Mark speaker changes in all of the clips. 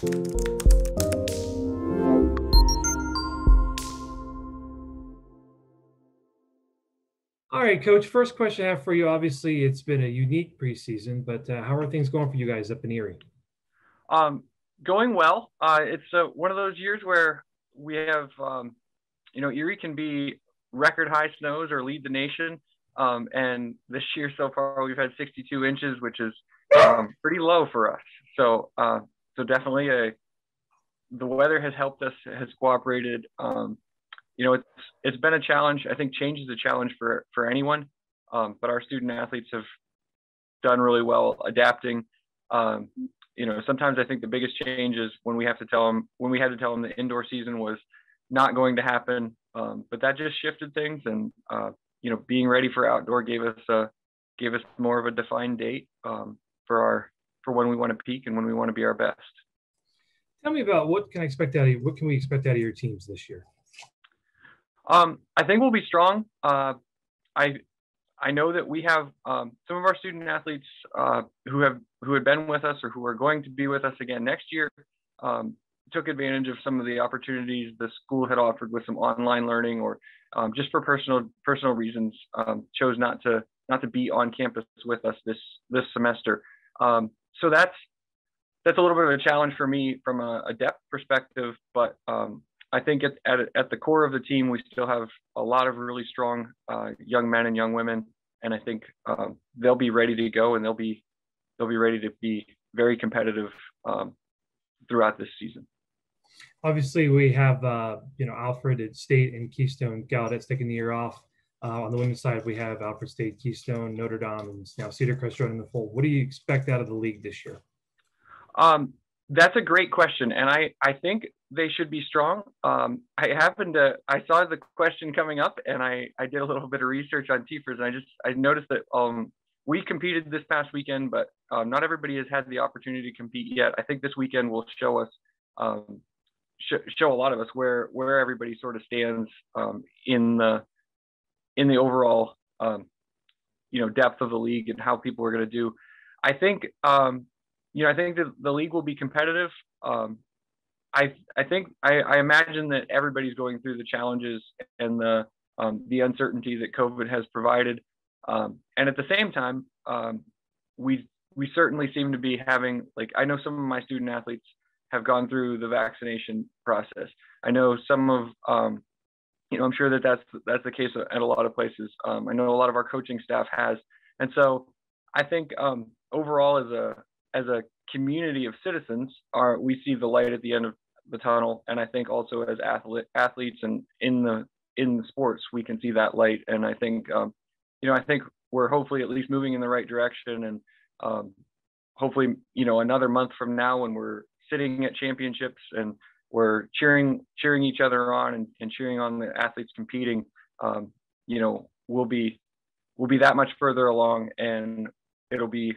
Speaker 1: All right, Coach. First question I have for you. Obviously, it's been a unique preseason, but how are things going for you guys up in Erie?
Speaker 2: Um, Going well. It's one of those years where we have, Erie can be record high snows or lead the nation. And this year so far, we've had 62 inches, which is pretty low for us. So definitely the weather has helped us, has cooperated. It's been a challenge. I think change is a challenge for anyone, but our student athletes have done really well adapting. Sometimes I think the biggest change is when we had to tell them the indoor season was not going to happen. But that just shifted things, and being ready for outdoor gave us more of a defined date for when we want to peak and when we want to be our best.
Speaker 1: Tell me about what can we expect out of your teams this year?
Speaker 2: I think we'll be strong. I know that we have some of our student athletes who had been with us or who are going to be with us again next year, took advantage of some of the opportunities the school had offered with some online learning, or just for personal reasons, chose not to be on campus with us this semester. So that's a little bit of a challenge for me from a depth perspective, but I think at the core of the team, we still have a lot of really strong young men and young women, and I think they'll be ready to go, and they'll be ready to be very competitive throughout this season.
Speaker 1: Obviously, we have Alfred at State and Keystone Gallaudet's taking the year off. On the women's side, we have Alfred State, Keystone, Notre Dame, and now Cedar Crest joining the fold. What do you expect out of the league this year?
Speaker 2: That's a great question, and I think they should be strong. I saw the question coming up, and I did a little bit of research on TFRS, and I noticed that we competed this past weekend, but not everybody has had the opportunity to compete yet. I think this weekend will show us, show a lot of us where everybody sort of stands in the overall depth of the league and how people are going to do. I think I think that the league will be competitive. I imagine that everybody's going through the challenges and the uncertainty that COVID has provided, and at the same time, we certainly seem to be having, I know some of my student athletes have gone through the vaccination process. I know some of I'm sure that's the case at a lot of places. I know a lot of our coaching staff has, and so I think overall as a community of citizens, we see the light at the end of the tunnel, and I think also as athletes and in the sports we can see that light, and I think I think we're hopefully at least moving in the right direction, and hopefully another month from now when we're sitting at championships and we're cheering each other on and cheering on the athletes competing, we'll be that much further along, and it'll be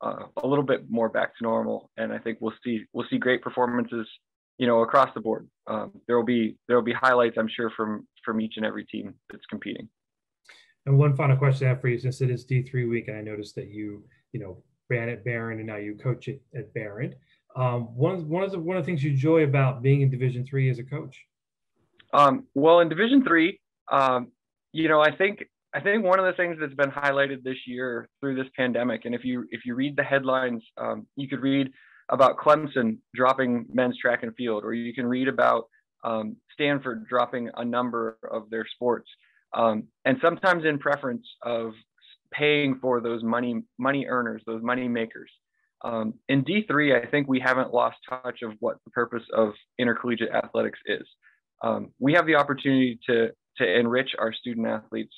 Speaker 2: a little bit more back to normal, and I think we'll see great performances, across the board. There will be highlights, I'm sure, from each and every team that's competing.
Speaker 1: And one final question I have for you, since it is D3 week, and I noticed that you ran at Behrend and now you coach at Behrend. One of the things you enjoy about being in Division III as a coach?
Speaker 2: Well, in Division III, I think one of the things that's been highlighted this year through this pandemic, and if you read the headlines, you could read about Clemson dropping men's track and field, or you can read about Stanford dropping a number of their sports, and sometimes in preference of paying for those money earners, those money makers. In D3, I think we haven't lost touch of what the purpose of intercollegiate athletics is. We have the opportunity to enrich our student athletes'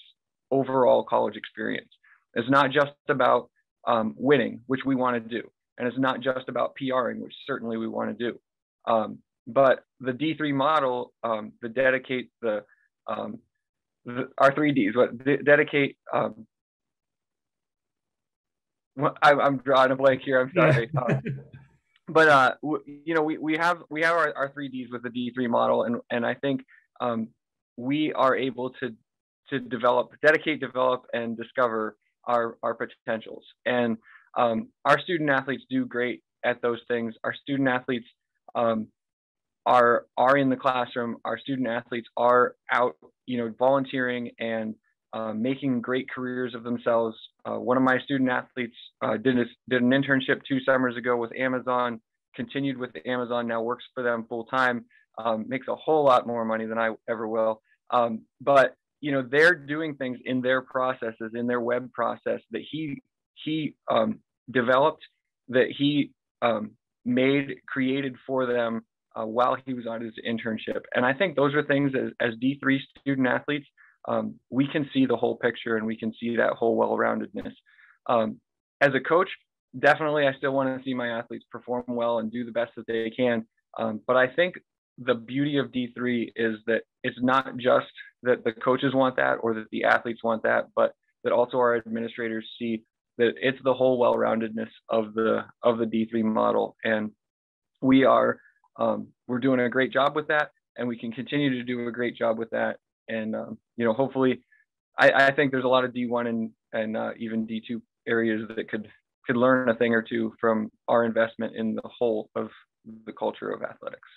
Speaker 2: overall college experience. It's not just about winning, which we want to do, and it's not just about PRing, which certainly we want to do. But the D3 model, our 3Ds, dedicate. I'm drawing a blank here. I'm sorry. But we have our 3Ds with the D3 model, and I think we are able to dedicate, develop, and discover our potentials. And our student athletes do great at those things. Our student athletes are in the classroom. Our student athletes are out, volunteering and making great careers of themselves. One of my student athletes did an internship 2 summers ago with Amazon, continued with Amazon, now works for them full time, makes a whole lot more money than I ever will. But they're doing things in their processes, in their web process that he developed, that he created for them while he was on his internship. And I think those are things as D3 student athletes, we can see the whole picture and we can see that whole well-roundedness. As a coach, definitely I still want to see my athletes perform well and do the best that they can. But I think the beauty of D3 is that it's not just that the coaches want that or that the athletes want that, but that also our administrators see that it's the whole well-roundedness of the D3 model. And we're doing a great job with that, and we can continue to do a great job with that. And hopefully, I think there's a lot of D1 and even D2 areas that could learn a thing or two from our investment in the whole of the culture of athletics.